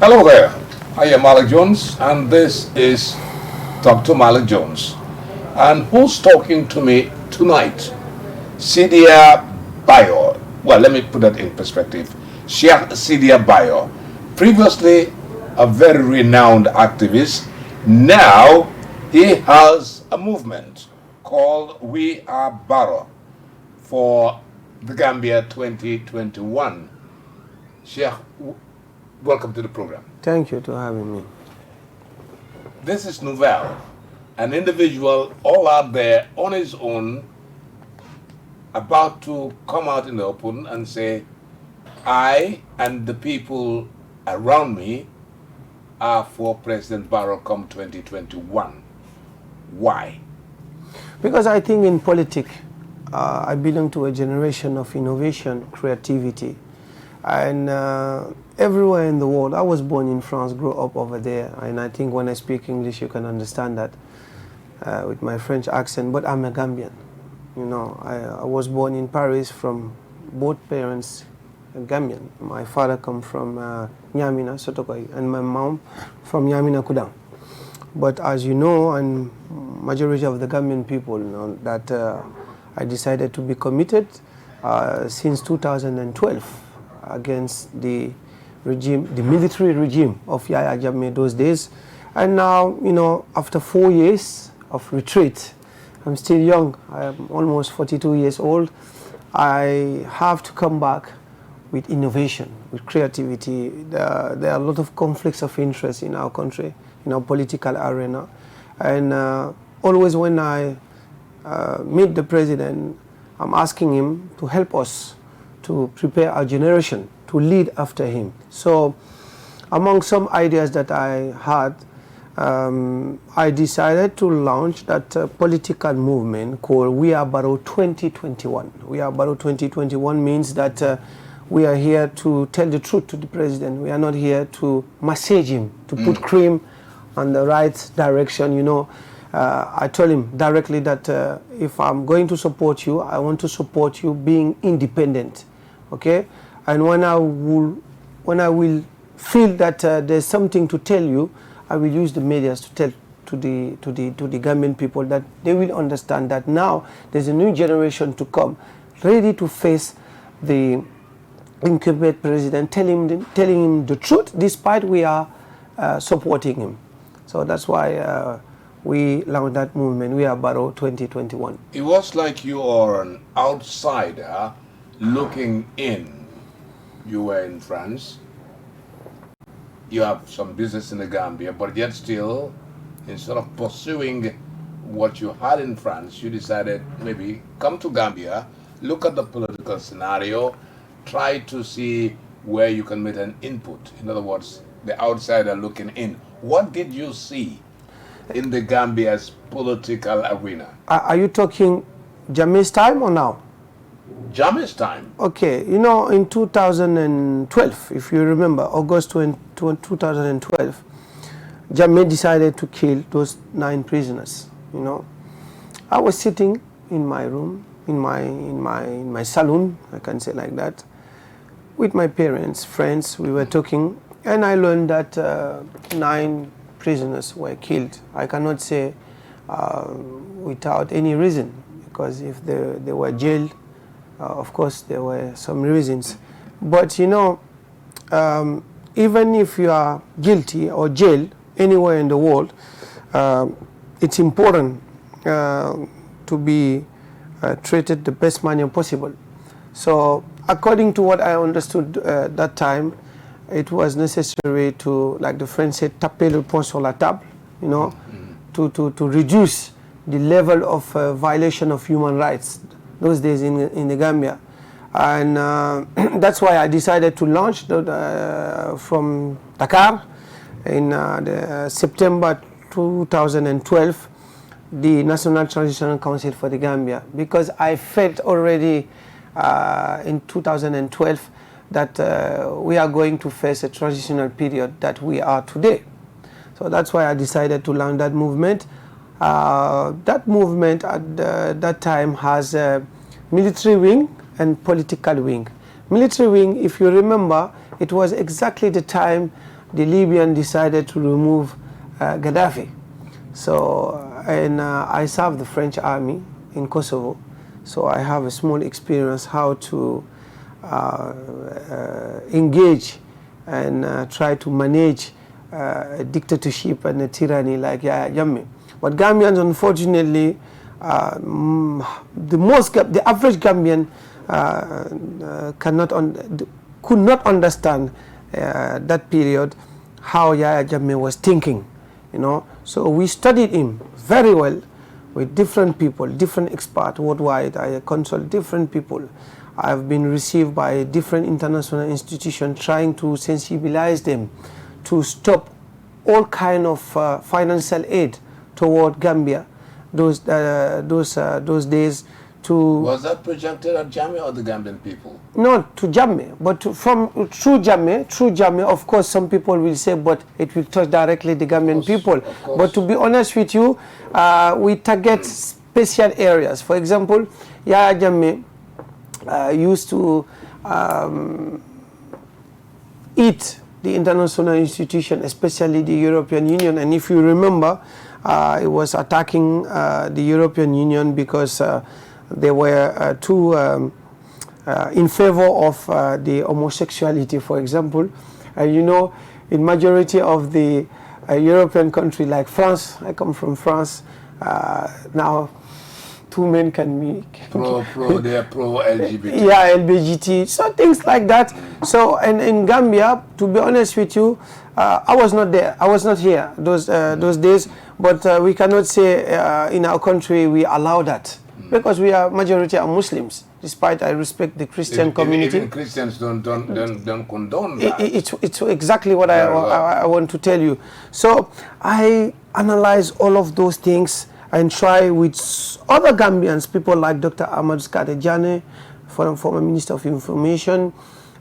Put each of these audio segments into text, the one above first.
Hello there, I am Malik Jones and this is Dr. Malik Jones. And who's talking to me tonight? Sidia Bayo. Well, let me put that in perspective. Sheikh Sidia Bayo, previously a very renowned activist, now he has a movement called We Are Barrow for the Gambia 2021. Sheikh, welcome to the program. Thank you for having me. This is Nouvelle, an individual all out there on his own, about to come out in the open and say, I and the people around me are for President Barrow come 2021. Why? Because I think in politics, I belong to a generation of innovation, creativity, and everywhere in the world. I was born in France, grew up over there, and I think when I speak English, you can understand that with my French accent. But I'm a Gambian. You know, I was born in Paris from both parents Gambian. My father come from Nyamina, Sotokoi, and my mom from Nyamina, Kudang. But as you know, and majority of the Gambian people know that I decided to be committed since 2012 against the regime, the military regime of Yahya Jammeh those days. And now, you know, after 4 years of retreat, I'm still young, I am almost 42 years old, I have to come back with innovation, with creativity. There are a lot of conflicts of interest in our country, in our political arena. And always when I meet the president, I'm asking him to help us to prepare our generation to lead after him. So among some ideas that I had, I decided to launch that political movement called We Are Barrow 2021. We Are Barrow 2021 means that we are here to tell the truth to the president. We are not here to massage him, to put cream on the right direction. You know, I told him directly that if I'm going to support you, I want to support you being independent, okay? And when I will feel that there's something to tell you, I will use the media to tell to the Gambian people that they will understand that now there's a new generation to come, ready to face the incumbent president, telling him the truth, despite we are supporting him. So that's why we launched that movement, We Are Barrow 2021. It was like you are an outsider looking in. You were in France. You have some business in the Gambia, but yet still, instead of pursuing what you had in France, you decided maybe come to Gambia, look at the political scenario, try to see where you can make an input. In other words, the outsider looking in. What did you see in the Gambia's political arena? Are you talking Jammeh's time or now? Jammeh's time. Okay, you know, in 2012, if you remember, August 2012, Jammeh decided to kill those 9 prisoners. You know, I was sitting in my room, in my saloon, I can say like that, with my parents, friends. We were talking, and I learned that 9 prisoners were killed. I cannot say without any reason, because if they were jailed, of course there were some reasons. But you know, even if you are guilty or jailed anywhere in the world, it's important to be treated the best manner possible. So according to what I understood that time, it was necessary to, like the French said, taper le poing sur la table, you know, to reduce the level of violation of human rights those days in the Gambia. And that's why I decided to launch from Dakar in September 2012 the National Transitional Council for the Gambia, because I felt already in 2012 that we are going to face a transitional period that we are today. So that's why I decided to launch that movement. That movement at that time has a military wing and political wing. Military wing, if you remember, it was exactly the time the Libyan decided to remove Gaddafi. So, and I served the French army in Kosovo, so I have a small experience how to engage and try to manage a dictatorship and a tyranny like Yahya Jammeh. But Gambians, unfortunately, the average Gambian could not understand that period how Yahya Jammeh was thinking, you know. So we studied him very well with different people, different experts worldwide. I consult different people. I've been received by different international institutions trying to sensibilize them to stop all kind of financial aid toward Gambia. Those days. Was that projected at Jammeh or the Gambian people? Not to Jammeh, but through Jammeh, of course, some people will say, but it will touch directly the Gambian people. But to be honest with you, we target special areas. For example, Yahya Jammeh used to eat the international institution, especially the European Union. And if you remember, it was attacking the European Union because they were too in favor of the homosexuality, for example. And you know, in majority of the European country like France, I come from France, now two men can be they are pro-LGBT. Yeah, LGBT, so things like that. So, and in Gambia, to be honest with you, I was not there. I was not here those days. But we cannot say in our country we allow that because we are majority are Muslims. Despite I respect the Christian community, even Christians don't condone that. It's exactly what I want to tell you. So I analyze all of those things and try with other Gambians, people like Dr. Ahmad Skadejane, former Minister of Information,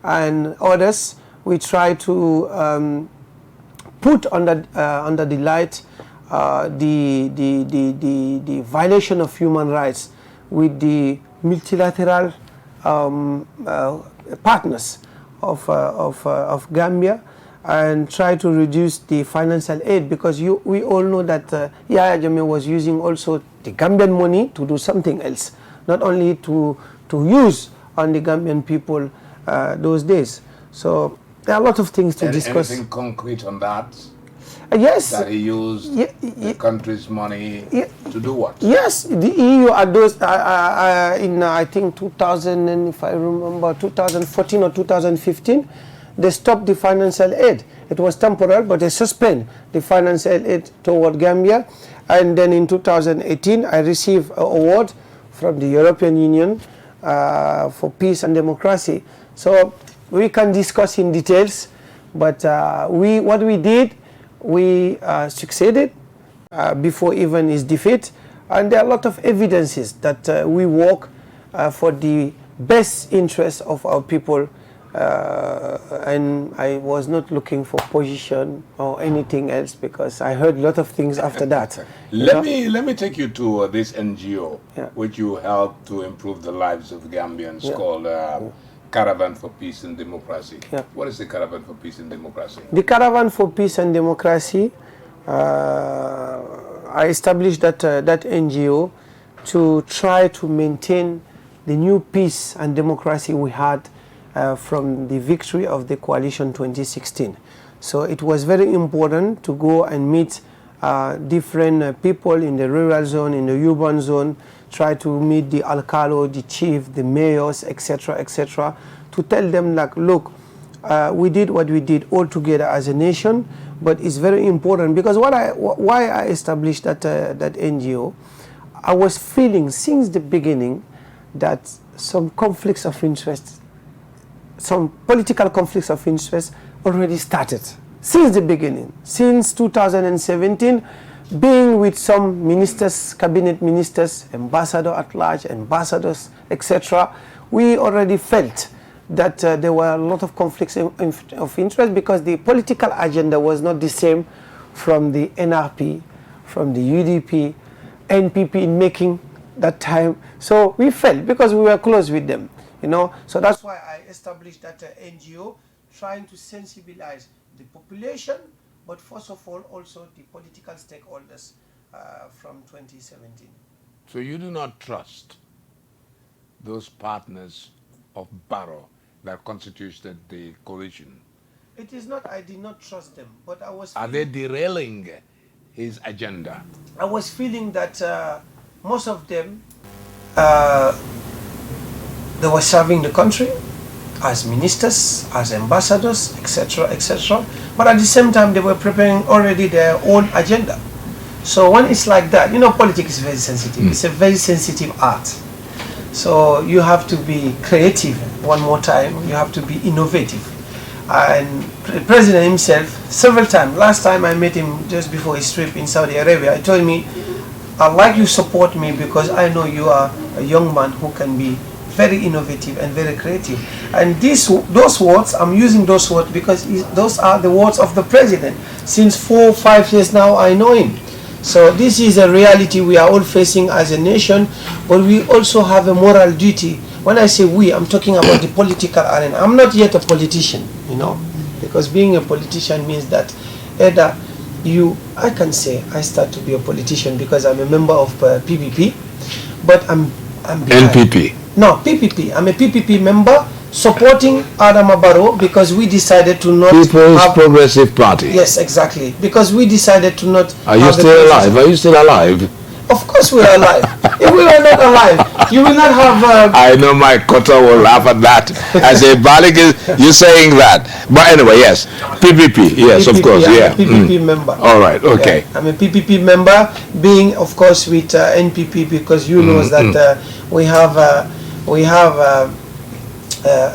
and others. We try to put under the light the violation of human rights with the multilateral partners of Gambia, and try to reduce the financial aid, because we all know that Yahya Jammeh was using also the Gambian money to do something else, not only to use on the Gambian people those days. So there are a lot of things to discuss. Anything concrete on that? Yes. That he used the country's money to do what? Yes, the EU at those in I think 2000, and if I remember 2014 or 2015, they stopped the financial aid. It was temporary, but they suspend the financial aid toward Gambia. And then in 2018, I received an award from the European Union for peace and democracy. So we can discuss in details, but what we did, we succeeded before even his defeat, and there are a lot of evidences that we work for the best interests of our people, and I was not looking for position or anything else, because I heard a lot of things after that. Let me take you to this NGO, which you help to improve the lives of Gambians, called Caravan for Peace and Democracy. What is the Caravan for Peace and Democracy? The Caravan for Peace and Democracy, I established that NGO to try to maintain the new peace and democracy we had from the victory of the coalition 2016. So it was very important to go and meet different people in the rural zone, in the urban zone, try to meet the alcalde, the chief, the mayors, etc., to tell them, like, look, we did what we did all together as a nation, but it's very important, because why I established that NGO, I was feeling since the beginning that some conflicts of interest, some political conflicts of interest already started since the beginning, since 2017. Being with some ministers, cabinet ministers, ambassador at large, ambassadors, etc., we already felt that there were a lot of conflicts of interest, because the political agenda was not the same from the NRP, from the UDP, NPP in making that time. So we felt, because we were close with them, you know. So that's why I established that NGO, trying to sensibilize the population, but first of all also the political stakeholders from 2017. So you do not trust those partners of Barrow that constituted the coalition? It is not, I did not trust them, but I was Are they derailing his agenda? I was feeling that most of them, they were serving the country as ministers, as ambassadors, etc., etc. But at the same time, they were preparing already their own agenda. So when it's like that, you know, politics is very sensitive. It's a very sensitive art. So you have to be creative one more time. You have to be innovative. And the president himself, several times, last time I met him just before his trip in Saudi Arabia, he told me, I'd like you to support me because I know you are a young man who can be very innovative and very creative. And those words, I'm using those words because those are the words of the president. Since 4 or 5 years now, I know him. So this is a reality we are all facing as a nation, but we also have a moral duty. When I say we, I'm talking about the political arena. I'm not yet a politician, you know, because being a politician means that either I can say I start to be a politician because I'm a member of PPP, but I'm behind. NPP? No, PPP. I'm a PPP member supporting Adama Barrow because we decided to not People's have, Progressive Party? Yes, exactly. Because we decided to not Are you still alive? Are you still alive? Of course we are alive. If we were not alive, you will not have... I know my quota will laugh at that. I say, Malik, you're saying that. But anyway, yes. PPP, yes, PPP, of course, I'm yeah. a PPP member. All right, okay. Yeah, I'm a PPP member, being, of course, with NPP, because you know that we have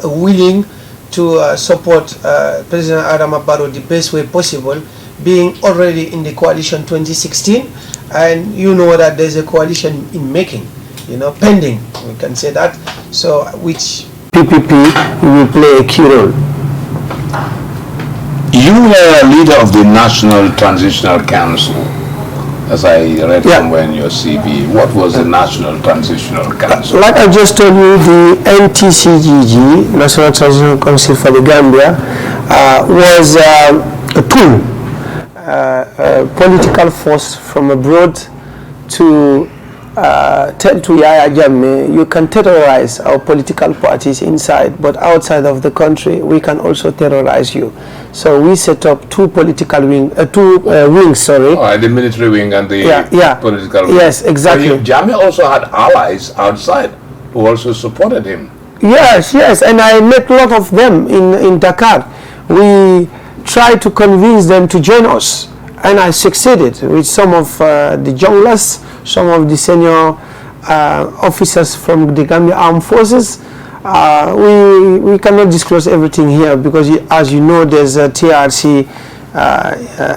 willing to support President Adama Barrow the best way possible, being already in the coalition 2016, and you know that there's a coalition in making, you know, pending, we can say that. So which PPP will play a key role. You were a leader of the National Transitional Council, as I read somewhere in your CV. What was the National Transitional Council? Like I just told you, the NTCGG, National Transitional Council for the Gambia, was a tool, a political force from abroad to tell to Yaya Jammeh, you can terrorize our political parties inside, but outside of the country, we can also terrorize you. So we set up two political wings, sorry. Oh, the military wing and the political wing. Yes, exactly. Jammeh also had allies outside who also supported him. Yes, and I met a lot of them in Dakar. We tried to convince them to join us, and I succeeded with some of the junglers, some of the senior officers from the Gambia Armed Forces. We cannot disclose everything here because, as you know, there's a TRC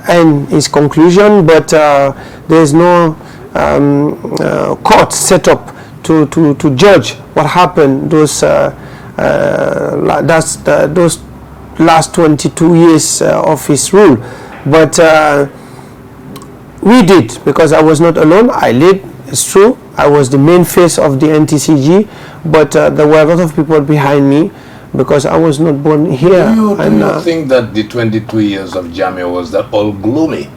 and its conclusion, but there's no court set up to judge what happened those last 22 years of his rule. But we did, because I was not alone. I led, it's true. I was the main face of the NTCG, but there were a lot of people behind me because I was not born here. Do you think that the 22 years of Jammeh was that all gloomy?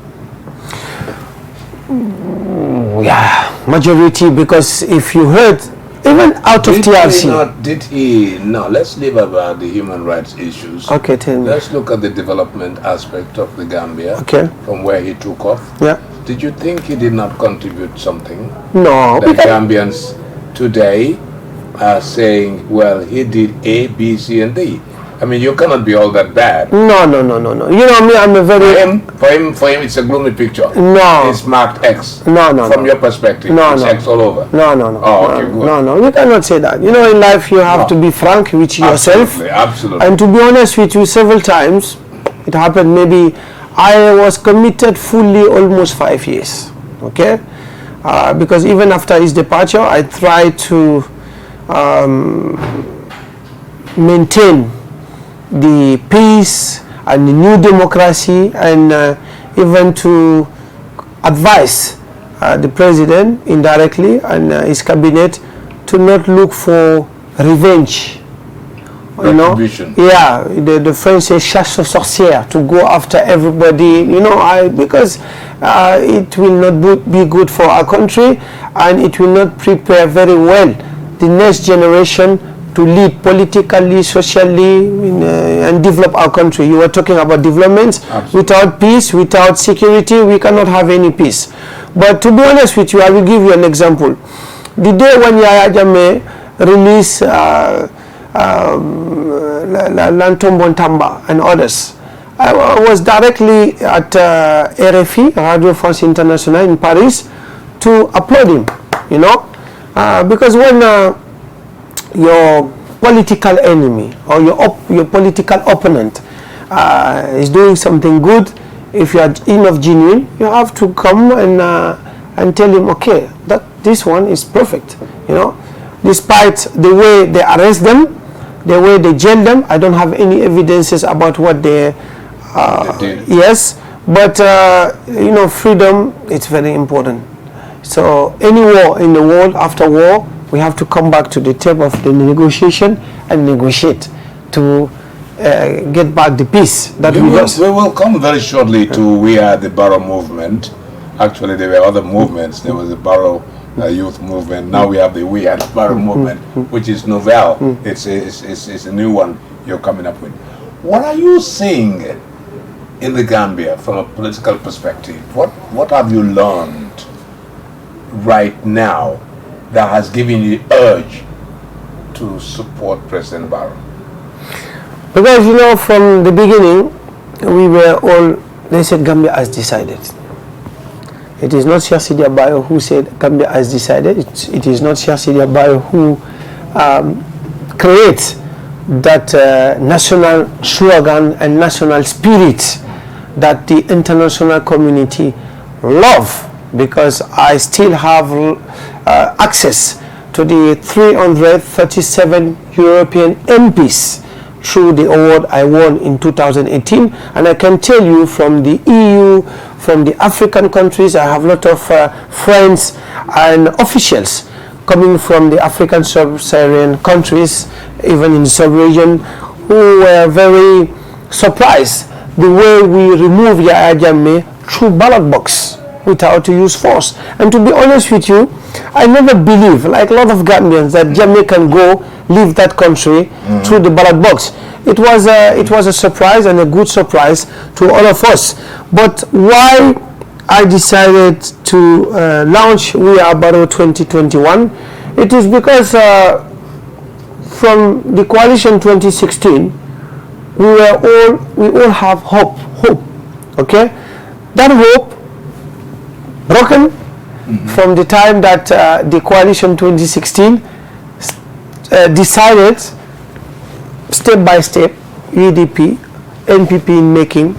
Yeah, majority, because if you heard, even out of TRC. No, let's leave about the human rights issues. Okay, tell me. Let's look at the development aspect of the Gambia. Okay. From where he took off. Yeah. Did you think he did not contribute something? No. The Gambians today are saying, well, he did A, B, C, and D. I mean, you cannot be all that bad. No. You know me, I'm a very... For him, it's a gloomy picture. No. It's marked X. No. From your perspective, it's X all over. No. Oh, okay, good. No. You cannot say that. You know, in life, you have to be frank with yourself. Absolutely. And to be honest with you, several times, it happened, maybe I was committed fully almost 5 years. Okay? Because even after his departure, I tried to maintain the peace and the new democracy, and even to advise the president indirectly and his cabinet to not look for revenge You know, Retribution. yeah, the French say chasse aux sorcières, to go after everybody, you know, because it will not be good for our country, and it will not prepare very well the next generation to lead politically, socially, and develop our country. You were talking about developments. Absolutely. Without peace, without security, we cannot have any peace. But to be honest with you, I will give you an example. The day when Yaya Jammeh released Lantombon Tamba and others, I was directly at RFI, Radio France Internationale in Paris, to applaud him, you know, because when your political enemy or your political opponent is doing something good, if you are enough genuine, you have to come and tell him, okay, that this one is perfect, you know. Despite the way they arrest them, the way they jail them, I don't have any evidences about what they did. yes, but you know, freedom, it's very important. So any war in the world, after war, we have to come back to the table of the negotiation and negotiate to get back the peace that we lost. We will come very shortly to We Are the Barrow movement. Actually, there were other movements. There was the Barrow youth movement. Now we have the We Are the Barrow movement, which is novel. It's a new one you're coming up with. What are you seeing in the Gambia from a political perspective? What have you learned right now that has given you the urge to support President Barrow? Because, you know, from the beginning, we were all, they said Gambia has decided. It is not Cheikh Sidia Bayo who said Gambia has decided. It is not Cheikh Sidia Bayo who creates that national slogan and national spirit that the international community love, because I still have access to the 337 European MPs through the award I won in 2018, and I can tell you from the EU, from the African countries, I have a lot of friends and officials coming from the African sub-Saharan countries, even in the sub-region, who were very surprised the way we remove Yaya Jammeh through ballot box without to use force. And to be honest with you, I never believed, like a lot of Gambians, that Jammeh can go leave that country through the ballot box. It was a surprise, and a good surprise to all of us. But why I decided to launch We Are Barrow 2021, it is because from the coalition 2016, we all have hope, okay? That hope broken from the time that the coalition 2016 decided step by step, UDP, NPP in making,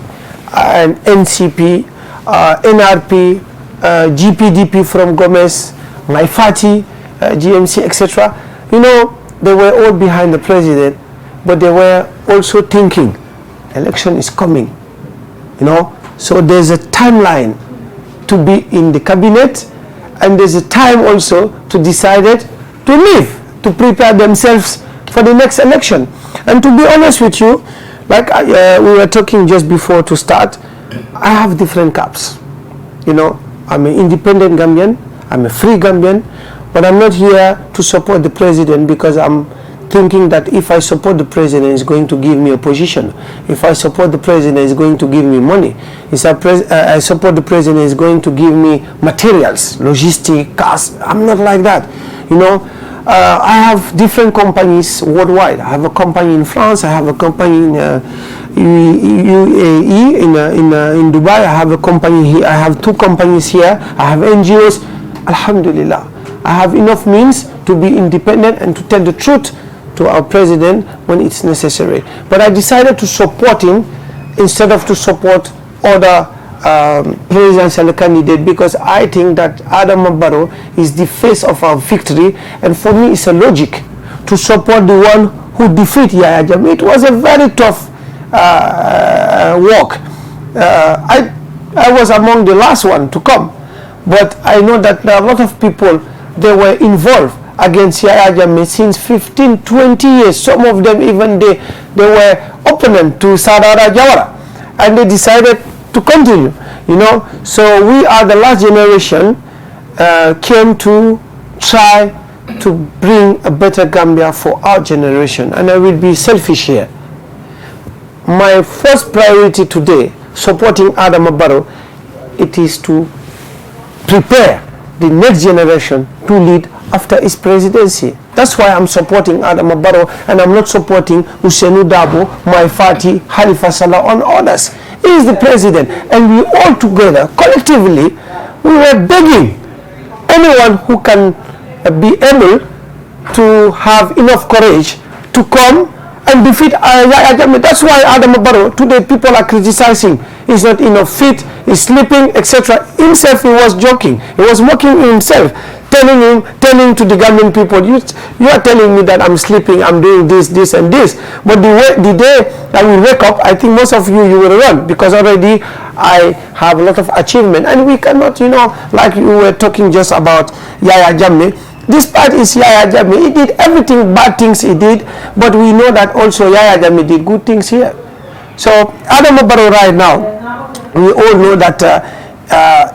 and NCP, NRP, GPDP from Gomez, Maifati, GMC, etc. You know, they were all behind the president, but they were also thinking, election is coming, you know. So there's a timeline to be in the cabinet, and there's a time also to decide it to leave, to prepare themselves for the next election. And to be honest with you, like we were talking just before to start, I have different caps. You know, I'm an independent Gambian, I'm a free Gambian, but I'm not here to support the president because I'm thinking that if I support the president, he's going to give me a position. If I support the president, he's going to give me money. If I support the president, he's going to give me materials, logistics, cars. I'm not like that, you know. I have different companies worldwide. I have a company in France. I have a company in UAE, in Dubai. I have a company here. I have 2 companies here. I have NGOs. Alhamdulillah, I have enough means to be independent and to tell the truth to our president when it's necessary. But I decided to support him instead of to support other presidential candidate, because I think that Adama Barrow is the face of our victory, and for me it's a logic to support the one who defeat Yaya Jammeh. It was a very tough walk. I was among the last one to come, but I know that there are a lot of people, they were involved, against Yaya Jammeh since 15, 20 years. Some of them even they were opponent to Sadara Jawara, and they decided to continue, you know. So we are the last generation came to try to bring a better Gambia for our generation, and I will be selfish here. My first priority today, supporting Adama Barrow, it is to prepare the next generation to lead after his presidency. That's why I'm supporting Adama Barrow, and I'm not supporting Ousainou Darboe, Mai Fatty, Halifa Sallah, and others. He is the president, and we all together, collectively, we were begging anyone who can be able to have enough courage to come and defeat Yaya Jammeh. That's why Adama Barrow, today people are criticizing. He's not enough fit, he's sleeping, etc. Himself, he was joking. He was mocking himself, telling to the Gambian people, you are telling me that I'm sleeping, I'm doing this, and this. But the day I will wake up, I think most of you will run, because already I have a lot of achievement. And we cannot, you know, like you were talking just about Yaya Jammeh. Despite his Yaya Jammeh, he did everything, bad things he did, but we know that also Yaya Jammeh did good things here. So Adama Barrow right now, we all know that,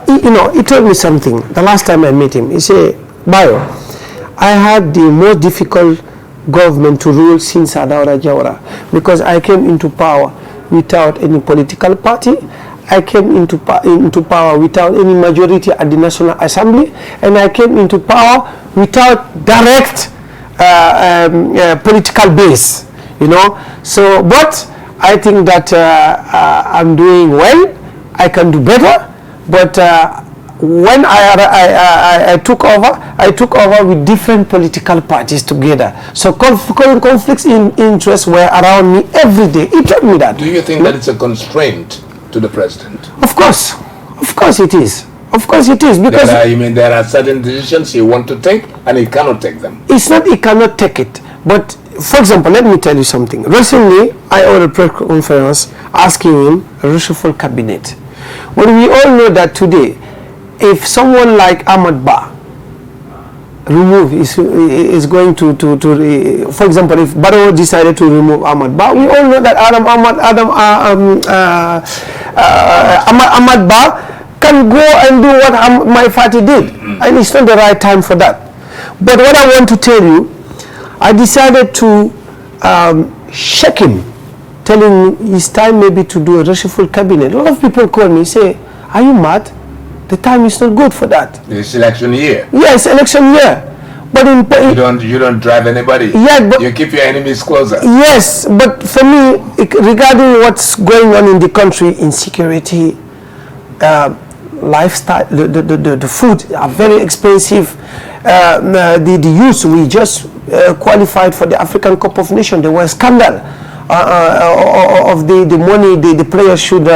he told me something the last time I met him. He said, Bayo, I had the most difficult government to rule since Sadara Jawara, because I came into power without any political party. I came into power without any majority at the National Assembly, and I came into power without direct political base, you know. So, but I think that I'm doing well. I can do better. But when I took over with different political parties together. So conflicts in interest were around me every day. He told me that. Do you think that it's a constraint to the president? Of course it is. Of course it is, because there are certain decisions he wants to take and he cannot take them. It's not he cannot take it, but for example, let me tell you something. Recently, I held a press conference asking him a reshuffle cabinet. But we all know that today, if someone like Ahmad Ba is going to for example, if Barrow decided to remove Ahmad Ba, we all know that Ahmad Ba can go and do what my party did, and it's not the right time for that. But what I want to tell you, I decided to shake him, telling him it's time maybe to do a reshuffle cabinet. A lot of people call me, say, are you mad? The time is not good for that. It's election year. Yes, election year. But you don't drive anybody. Yeah, but you keep your enemies closer. Yes, but for me, regarding what's going on in the country, insecurity, lifestyle, the food are very expensive. The youth, we just qualified for the African Cup of Nations. There was scandal of the money the players should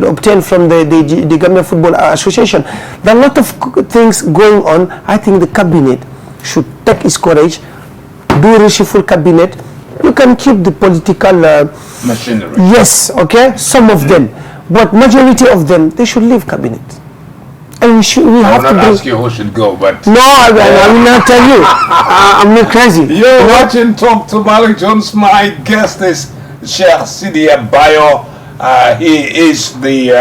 obtain from the Gambia Football Association. There are a lot of things going on. I think the cabinet should take its courage, do a reshuffle cabinet. You can keep the political machinery. Yes, okay, some of them, but majority of them, they should leave cabinet. And we have to ask you who should go, but no, I will not tell you. I'm not crazy. You're watching Talk to Malik Jones. My guest is Sheikh Sidia Bayo. He is the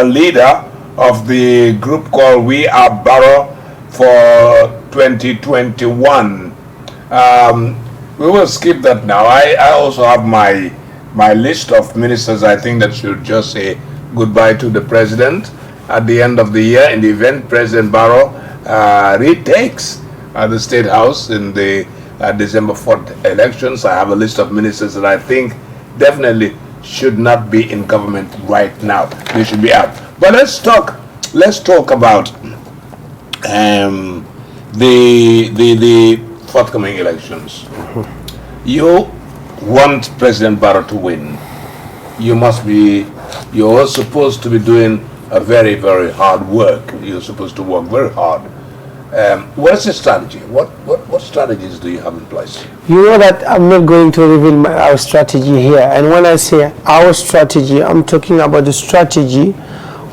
leader of the group called We Are Barrow for 2021. We will skip that now. I also have my list of ministers. I think that should just say goodbye to the president at the end of the year, in the event President Barrow retakes the State House in the December 4th elections. I have a list of ministers that I think definitely should not be in government right now. They should be out. But let's talk about the forthcoming elections. You want President Barrow to win. You're supposed to be doing a very, very hard work. You're supposed to work very hard. What's the strategy? What strategies do you have in place? You know that I'm not going to reveal our strategy here. And when I say our strategy, I'm talking about the strategy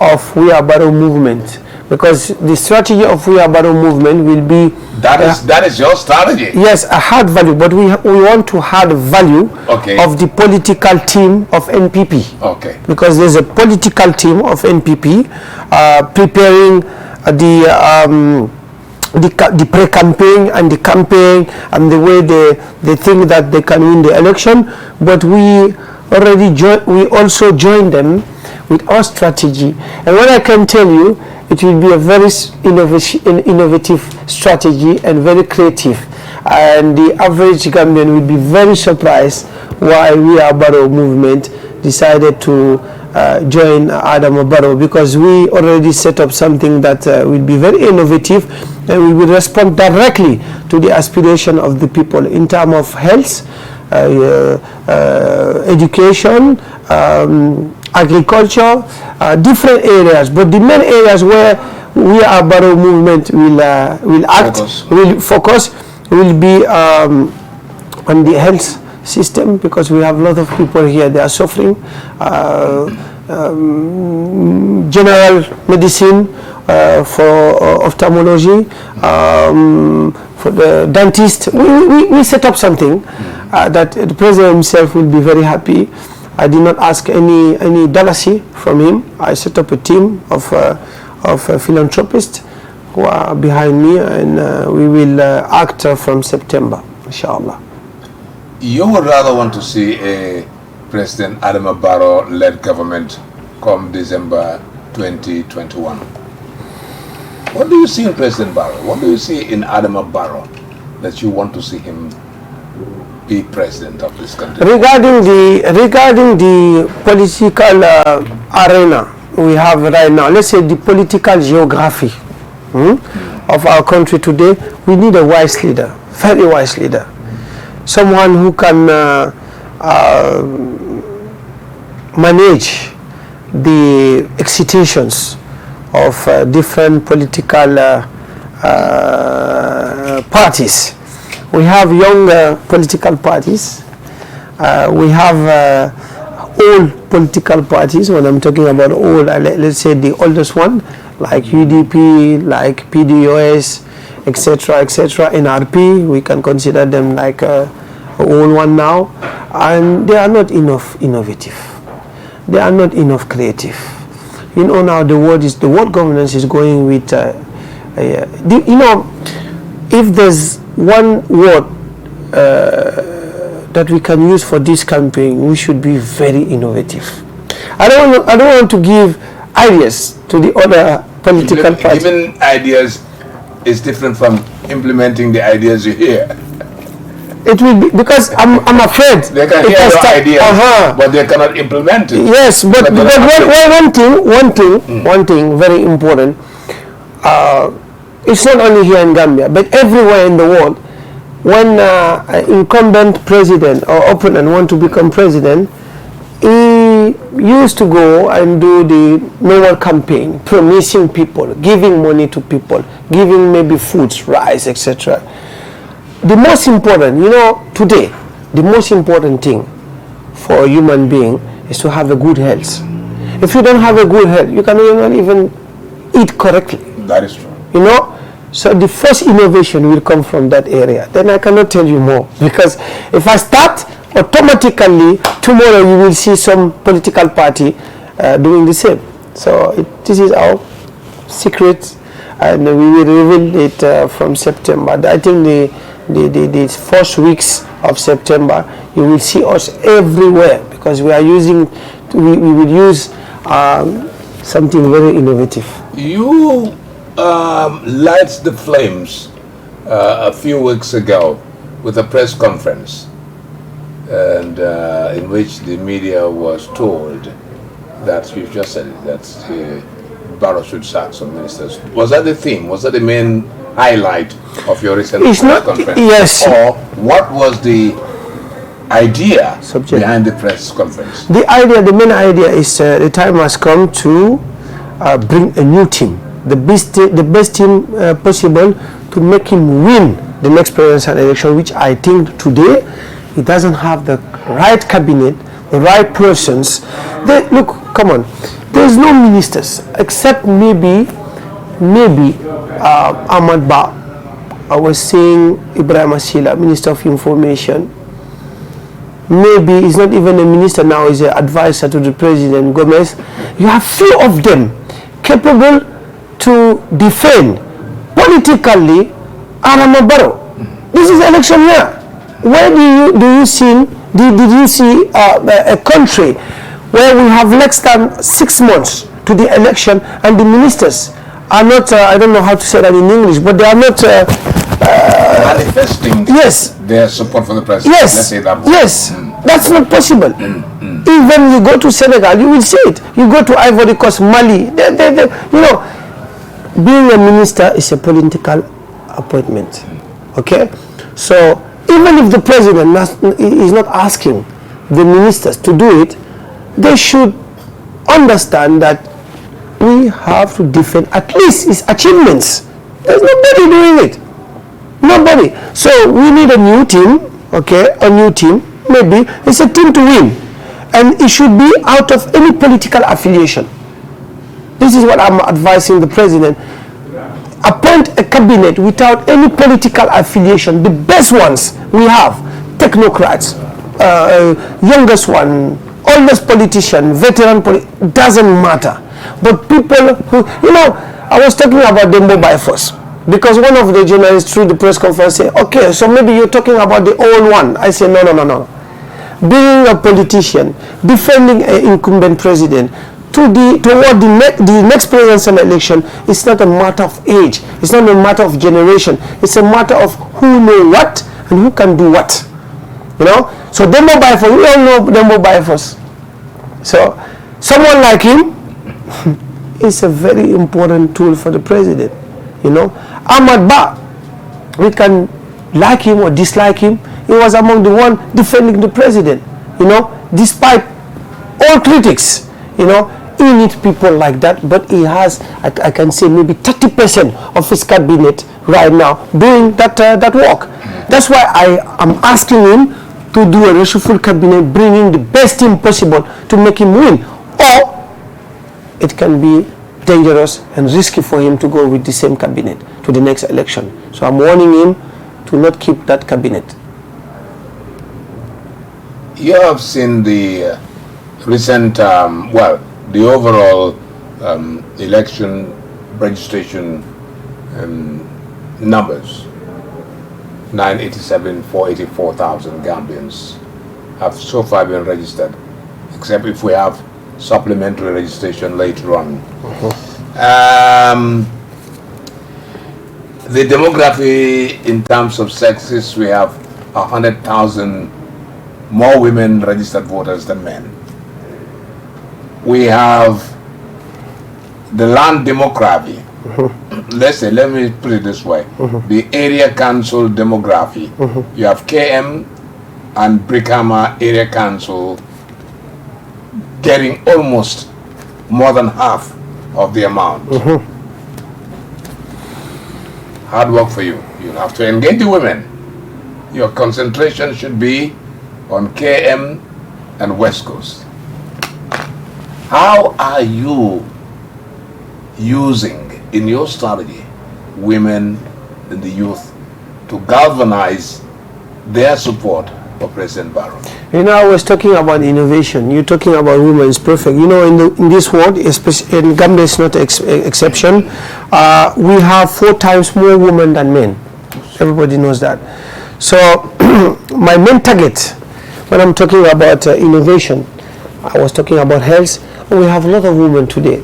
of We Are Barrow movement. because the strategy of Barrow movement will be that is your strategy. Yes, a hard value, but we want to add value of the political team of NPP. Okay. Because there's a political team of NPP preparing the pre-campaign and the campaign and the way they think that they can win the election, but we also join them with our strategy. And what I can tell you, it will be a very innovative strategy and very creative, and the average Gambian will be very surprised why Barrow movement decided to join Adama Barrow, because we already set up something that will be very innovative, and we will respond directly to the aspiration of the people in terms of health, education, agriculture, different areas. But the main areas where Barrow movement will focus will be on the health system, because we have a lot of people here, they are suffering. General medicine, for ophthalmology, for the dentist. We set up something that the president himself will be very happy. I did not ask any dollars from him. I set up a team of philanthropists who are behind me, and we will act from September, inshallah. You would rather want to see a President Adama Barrow-led government come December 2021. What do you see in President Barrow? What do you see in Adama Barrow that you want to see him be president of this country? Regarding the political arena we have right now, let's say the political geography of our country today, we need a wise leader, very wise leader, someone who can manage the excitations of different political parties. We have young political parties. We have old political parties. When I'm talking about old, let's say the oldest one, like UDP, like PDOS, etc., etc., NRP, we can consider them like an old one now. And they are not enough innovative. They are not enough creative. You know, now the world governance is going with, if there's one word that we can use for this campaign, we should be very innovative. I don't want to give ideas to the other political parties. Giving ideas is different from implementing the ideas you hear. It will be, because I'm afraid they can hear your ideas, but they cannot implement it. Yes, but one thing very important. It's not only here in Gambia, but everywhere in the world. When an incumbent president or opponent want to become president, he used to go and do the normal campaign, promising people, giving money to people, giving maybe foods, rice, etc. The most important, today, the most important thing for a human being is to have a good health. If you don't have a good health, you cannot even eat correctly. That is true. So the first innovation will come from that area. Then I cannot tell you more, because if I start, automatically tomorrow you will see some political party doing the same. So this is our secret, and we will reveal it from September. I think the first weeks of September you will see us everywhere, because we will use something very innovative. You light the flames a few weeks ago with a press conference, and in which the media was told that, you just said it, that Barrow should sack some ministers. Was that the theme? Was that the main highlight of your recent press conference? Yes. Or what was the idea behind the press conference? The main idea is the time has come to bring a new team, the best team possible, to make him win the next presidential election, which I think today he doesn't have the right cabinet, the right persons. Look, come on, there's no ministers except maybe maybe Ahmad Ba, I was seeing Ibrahim Asila, Minister of Information. Maybe he's not even a minister now, he's an advisor to the President, Gomez. You have few of them capable to defend politically Adama Barrow. This is election year. Where do you see a country where we have less than 6 months to the election and the ministers are not, I don't know how to say that in English, but they are not manifesting their support for the president. Yes, let's say that. Yes, that's not possible. Even you go to Senegal, you will see it. You go to Ivory Coast, Mali, you know, being a minister is a political appointment. Okay, so even if the president is not asking the ministers to do it, they should understand that we have to defend at least his achievements. There's nobody doing it. Nobody. So we need a new team, okay, a new team. Maybe it's a team to win. And it should be out of any political affiliation. This is what I'm advising the president. Appoint a cabinet without any political affiliation. The best ones we have, technocrats, youngest one, oldest politician, veteran, doesn't matter. But people who, you know, I was talking about Dembo by force. Because one of the journalists through the press conference said, okay, so maybe you're talking about the old one. I said, no. Being a politician, defending an incumbent president, toward the next presidential election, it's not a matter of age. It's not a matter of generation. It's a matter of who know what and who can do what. You know? So Dembo by force, we all know Dembo by force. So someone like him is a very important tool for the president. You know, Ahmad Ba, we can like him or dislike him. He was among the one defending the president. You know, despite all critics. You know, he needs people like that. But he has, I can say, maybe 30% of his cabinet right now doing that work. That's why I am asking him to do a reshuffle cabinet, bringing the best team possible to make him win. Or it can be dangerous and risky for him to go with the same cabinet to the next election. So I'm warning him to not keep that cabinet. You have seen the recent, the overall election registration numbers. 484,000 Gambians have so far been registered, except if we have supplementary registration later on. The demography in terms of sexes, we have 100,000 more women registered voters than men. We have the land demography. Let me put it this way. The area council demography. You have KM and Brikama area council getting almost more than half of the amount. Hard work for you. You have to engage the women. Your concentration should be on KM and West Coast. How are you using in your strategy women and the youth to galvanize their support for President Barrow? You know, I was talking about innovation. You're talking about women. It's perfect. You know, in this world, especially in Gambia, is not an exception. We have 4 times more women than men. Everybody knows that. So my main target when I'm talking about innovation, I was talking about health. We have a lot of women today.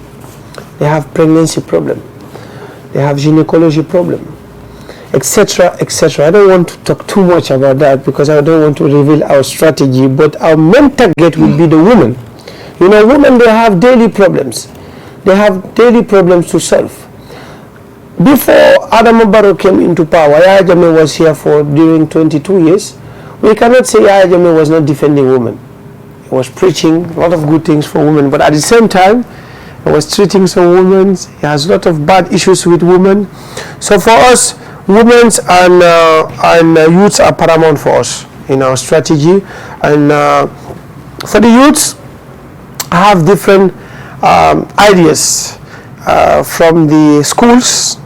They have pregnancy problem. They have gynecology problem, etc., etc. I don't want to talk too much about that because I don't want to reveal our strategy, but our main target will be the women. You know, women, they have daily problems. They have daily problems to solve. Before Adama Barrow came into power, Yahya Jammeh was here for during 22 years. We cannot say Yahya Jammeh was not defending women. He was preaching a lot of good things for women, but at the same time, he was treating some women. He has a lot of bad issues with women. So for us, women and youths are paramount for us in our strategy. And for the youths, I have different ideas. from the schools,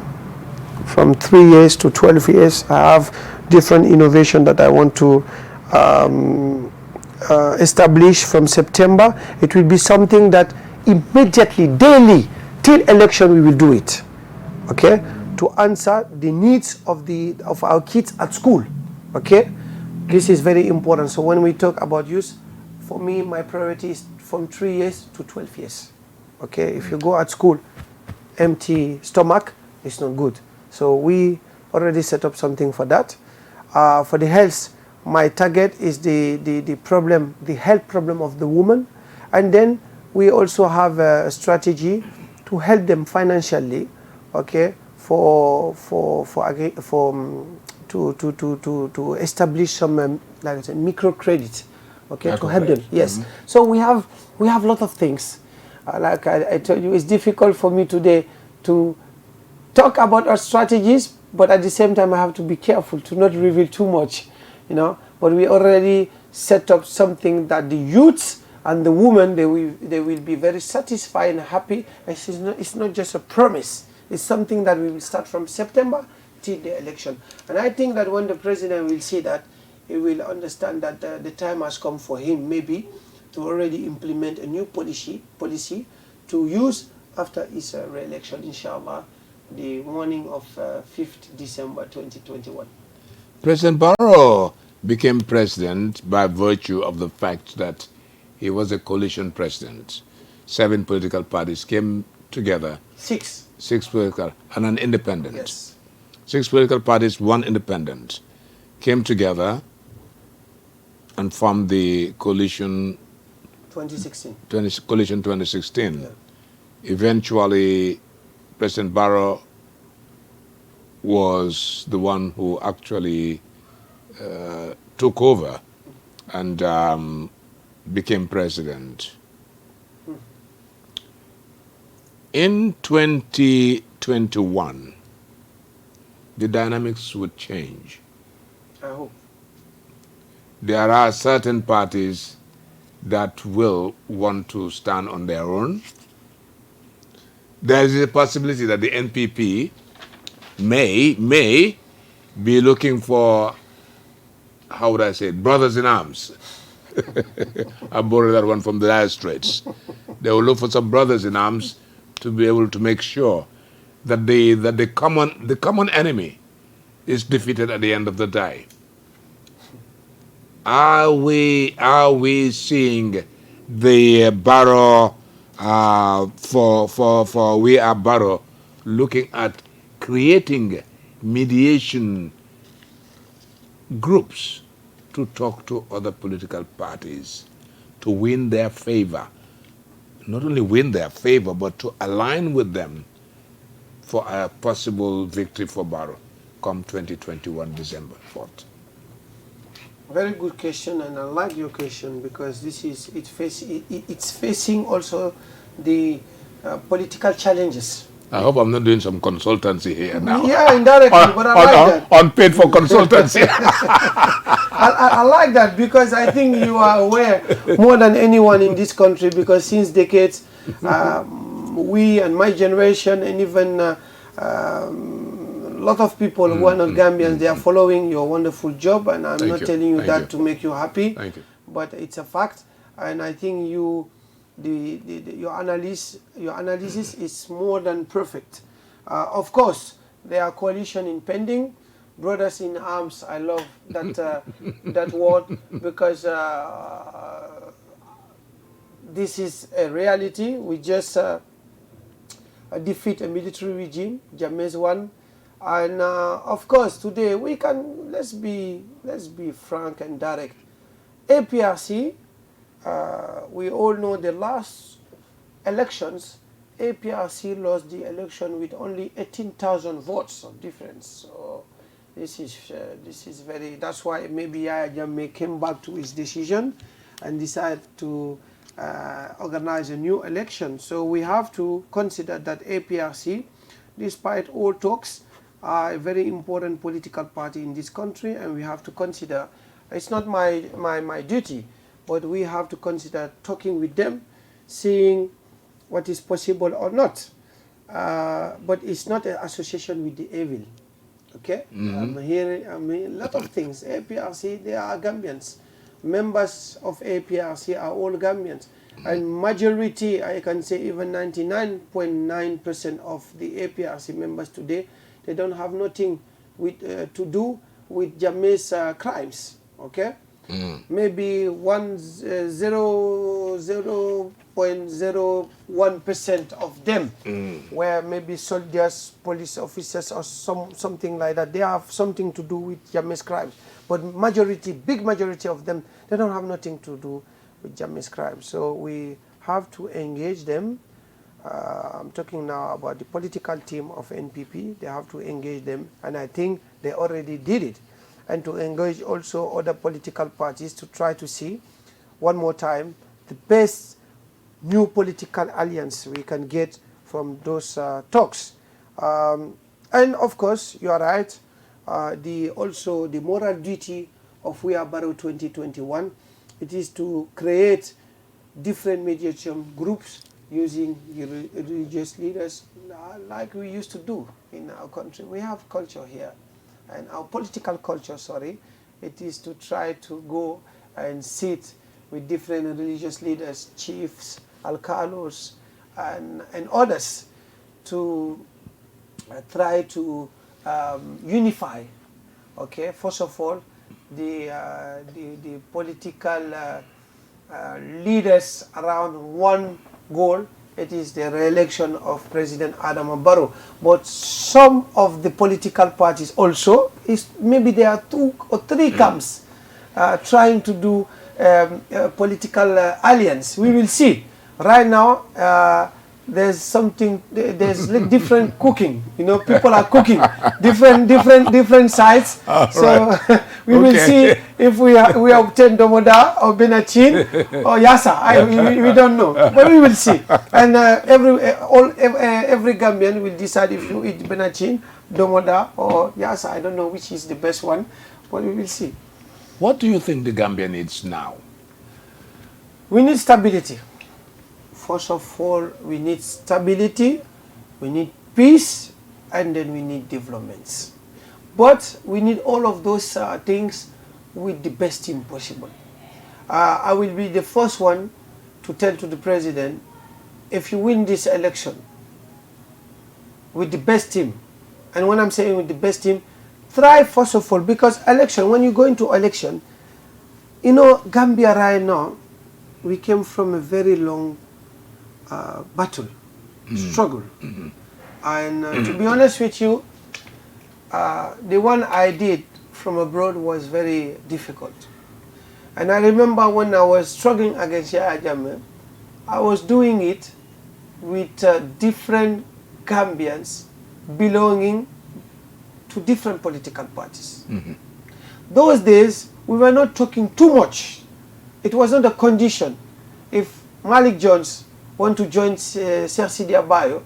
from 3 years to 12 years. I have different innovation that I want to establish from September. It will be something that immediately, daily, till election, we will do it. Okay, to answer the needs of our kids at school. Okay, this is very important. So when we talk about youth, for me, my priority is from 3 years to 12 years. Okay, if you go at school empty stomach, it's not good. So we already set up something for that. For the health, my target is the health problem of the woman, and then we also have a strategy to help them financially. Okay, to establish some like I said, microcredit. Okay, to help them. Yes. So we have a lot of things. Like I told you, it's difficult for me today to talk about our strategies, but at the same time I have to be careful to not reveal too much, you know. But we already set up something that the youths and the women, they will be very satisfied and happy. It's not just a promise. It's something that we will start from September till the election. And I think that when the president will see that, he will understand that the time has come for him maybe to already implement a new policy to use after his re-election, inshallah, the morning of 5th December 2021. President Barrow became president by virtue of the fact that he was a coalition president. 7 political parties came together. 6 political, and an independent. Yes. 6 political parties, 1 independent, came together and formed the coalition 2016. Coalition 2016. Yeah. Eventually, President Barrow was the one who actually took over and became president. In 2021, the dynamics would change. I hope. There are certain parties that will want to stand on their own. There is a possibility that the NPP may be looking for, how would I say it, brothers in arms. I borrowed that one from the Dire Straits. They will look for some brothers in arms to be able to make sure that the common enemy is defeated at the end of the day. Are we seeing the Barrow for we are Barrow looking at creating mediation groups to talk to other political parties to win their favor? Not only win their favor, but to align with them for a possible victory for Barrow come 2021 December 4th. Very good question, and I like your question because it's facing also the political challenges. I hope I'm not doing some consultancy here now. Yeah, indirectly, but I like that. Unpaid for consultancy. I like that because I think you are aware more than anyone in this country, because since decades, we and my generation and even a lot of people who are not Gambians, they are following your wonderful job, and I'm not telling you that to make you happy. Thank you. But it's a fact, and I think your analysis is more than perfect. Of course, there are coalition impending, brothers in arms. I love that that word, because this is a reality. We just defeat a military regime, Jammeh's one, and of course today we can let's be frank and direct. APRC. We all know the last elections, APRC lost the election with only 18,000 votes of difference. So this is very. That's why maybe Yahya Jammeh came back to his decision and decided to organize a new election. So we have to consider that APRC, despite all talks, are a very important political party in this country, and we have to consider. It's not my duty, but we have to consider talking with them, seeing what is possible or not. but it's not an association with the evil. Okay, I'm hearing a lot of things. APRC, they are Gambians. Members of APRC are all Gambians, and majority, I can say even 99.9% of the APRC members today, they don't have nothing with to do with Jammeh's crimes. Okay, maybe 0.01% of them were maybe soldiers, police officers, or something like that. They have something to do with Jammeh's crimes. But majority, big majority of them, they don't have nothing to do with Jammeh's crimes. So we have to engage them. I'm talking now about the political team of NPP. They have to engage them, and I think they already did it. And to engage also other political parties to try to see, one more time, the best new political alliance we can get from those talks. And of course, you are right, also the moral duty of We Are Barrow 2021, it is to create different mediation groups using religious leaders like we used to do in our country. We have culture here. And our political culture, it is to try to go and sit with different religious leaders, chiefs, alcalos, and others to try to unify, okay, first of all, the political leaders around one goal. It is the re-election of President Adama Barrow. But some of the political parties also, maybe there are 2 or 3 camps trying to do political alliance. We will see. Right now, there's different cooking. You know, people are cooking different sides. So we will see if we obtain Domoda or Benachin or Yassa. We don't know, but we will see. And every Gambian will decide if you eat Benachin, Domoda or Yassa. I don't know which is the best one, but we will see. What do you think the Gambia needs now? We need stability. First of all, we need stability, we need peace, and then we need developments. But we need all of those things with the best team possible. I will be the first one to tell to the president, if you win this election with the best team, and when I'm saying with the best team, try first of all, because election, when you go into election, you know, Gambia right now, we came from a very long battle, struggle. And to be honest with you, the one I did from abroad was very difficult. And I remember when I was struggling against Yahya Jammeh, I was doing it with different Gambians belonging to different political parties. Those days, we were not talking too much. It was not a condition. If Malik Jones want to join Sersidia Bayo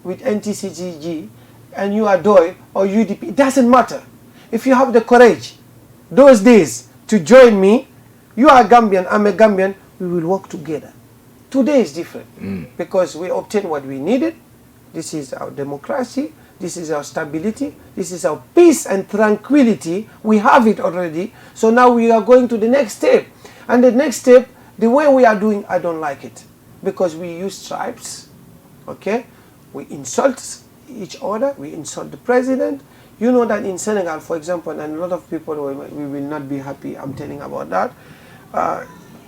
with NTCGG and you are DOI or UDP, it doesn't matter. If you have the courage, those days, to join me, you are a Gambian, I'm a Gambian, we will work together. Today is different because we obtained what we needed. This is our democracy, this is our stability, this is our peace and tranquility. We have it already. So now we are going to the next step. And the next step, the way we are doing, I don't like it. Because we use tribes, okay? We insult each other, we insult the president. You know that in Senegal, for example, and a lot of people we will not be happy, I'm telling about that.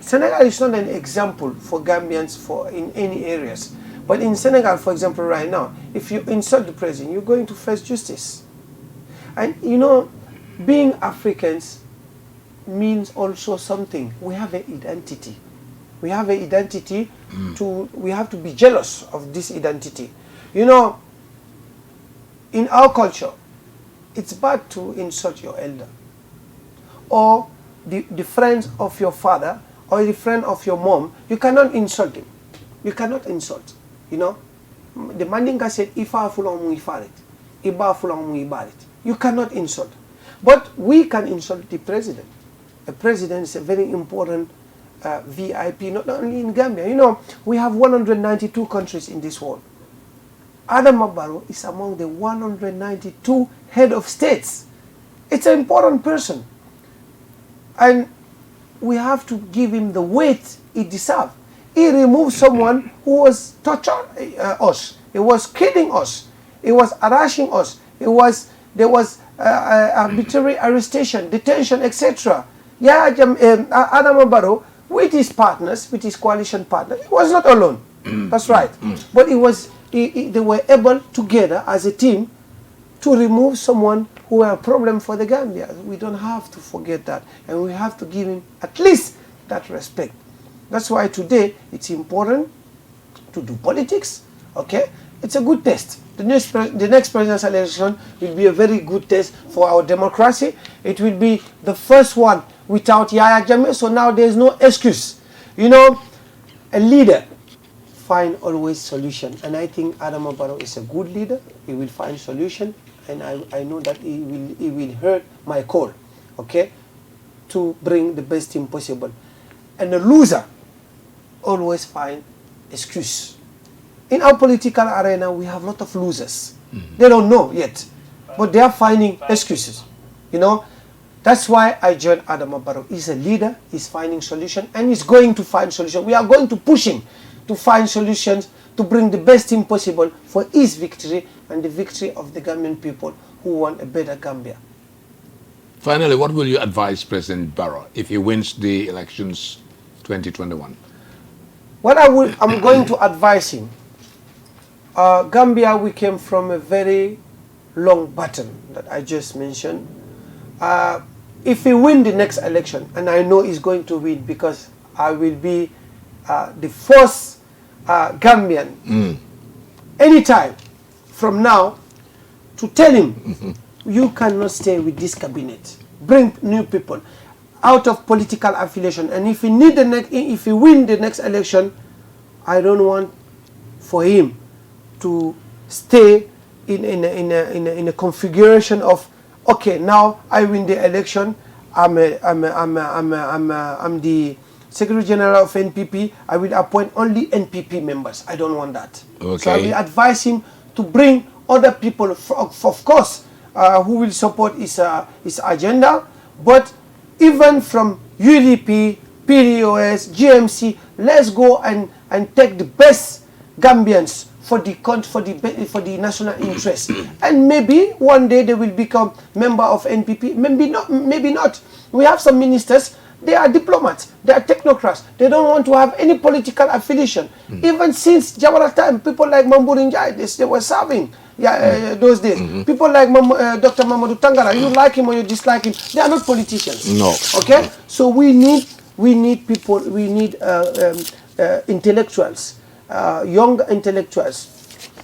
Senegal is not an example for Gambians in any areas. But in Senegal, for example, right now, if you insult the president, you're going to face justice. And you know, being Africans means also something. We have an identity. We have an identity we have to be jealous of this identity. You know, in our culture, it's bad to insult your elder. Or the friends of your father, or the friend of your mom, you cannot insult him. You cannot insult, you know. The Mandinka said, Ifa fulong mu ifarit, Iba fulong mu ibarit. You cannot insult. But we can insult the president. The president is a very important VIP, not only in Gambia. You know, we have 192 countries in this world. Adama Barrow is among the 192 head of states. It's an important person. And we have to give him the weight he deserves. He removed someone who was torturing us. He was killing us. He was harassing us. There was arbitrary arrestation, detention, etc. Yeah, Adama Barrow, with his partners, with his coalition partners, he was not alone. That's right. But they were able together as a team to remove someone who were a problem for the Gambia. We don't have to forget that. And we have to give him at least that respect. That's why today it's important to do politics. Okay? It's a good test. The next presidential election will be a very good test for our democracy. It will be the first one without Yahya Jammeh, so now there's no excuse. You know, a leader find always solution, and I think Adama Barrow is a good leader. He will find solution, and I know that he will hear my call, okay, to bring the best team possible. And the loser always find excuse. In our political arena, we have a lot of losers. They don't know yet, but they are finding excuses. You know, that's why I joined Adama Barrow. He's a leader, he's finding solutions, and he's going to find solutions. We are going to push him to find solutions to bring the best team possible for his victory and the victory of the Gambian people who want a better Gambia. Finally, what will you advise President Barrow if he wins the elections 2021? What I'm going to advise him, Gambia, we came from a very long battle that I just mentioned. If he win the next election, and I know he's going to win because I will be the first Gambian anytime from now to tell him you cannot stay with this cabinet. Bring new people out of political affiliation. And if he win the next election, I don't want for him to stay in a configuration of, okay, now I win the election. I'm the Secretary General of NPP. I will appoint only NPP members. I don't want that. Okay. So I will advise him to bring other people, of course, who will support his agenda. But even from UDP, PDOS, GMC, let's go and take the best Gambians for the national interest. And maybe one day they will become member of NPP. Maybe not. We have some ministers, they are diplomats, they are technocrats. They don't want to have any political affiliation. Even since Jawara time, people like Mamburin Jai, they were serving those days. People like Dr. Mamadou Tangara, you like him or you dislike him, they are not politicians. No. Okay? So we need people, we need intellectuals, young intellectuals,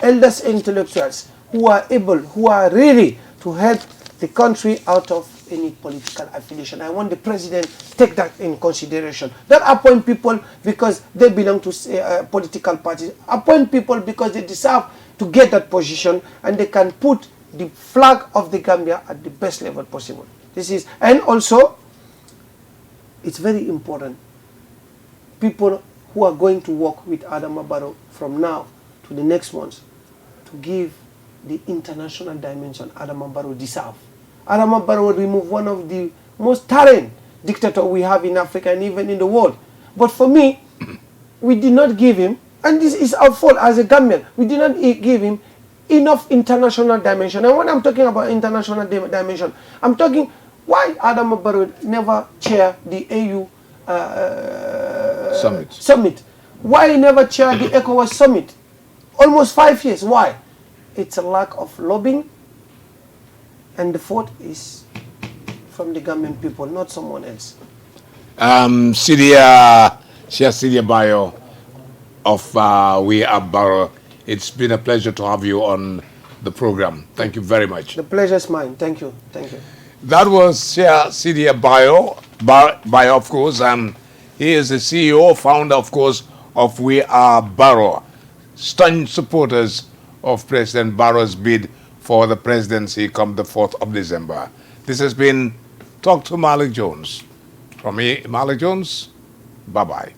eldest intellectuals who are ready to help the country out of any political affiliation. I want the president to take that in consideration. Don't appoint people because they belong to political parties. Appoint people because they deserve to get that position and they can put the flag of the Gambia at the best level possible. And also, it's very important, people who are going to work with Adama Barrow from now to the next ones, to give the international dimension Adama Barrow deserves. Adama Barrow removed one of the most tyrant dictators we have in Africa and even in the world. But for me, we did not give him, and this is our fault as a Gambian, we did not give him enough international dimension. And when I'm talking about international dimension, I'm talking why Adama Barrow never chair the AU summit. Why he never chair the ECOWAS summit? Almost 5 years. Why? It's a lack of lobbying. And the fault is from the Gambian people, not someone else. Sidia Bayo of We Are Barrow, it's been a pleasure to have you on the program. Thank you very much. The pleasure is mine. Thank you. Thank you. That was Sidia Bayo, of course, and he is the CEO, founder, of course, of We Are Barrow, staunch supporters of President Barrow's bid for the presidency come the 4th of December. This has been Talk to Malik Jones. From me, Malik Jones, bye-bye.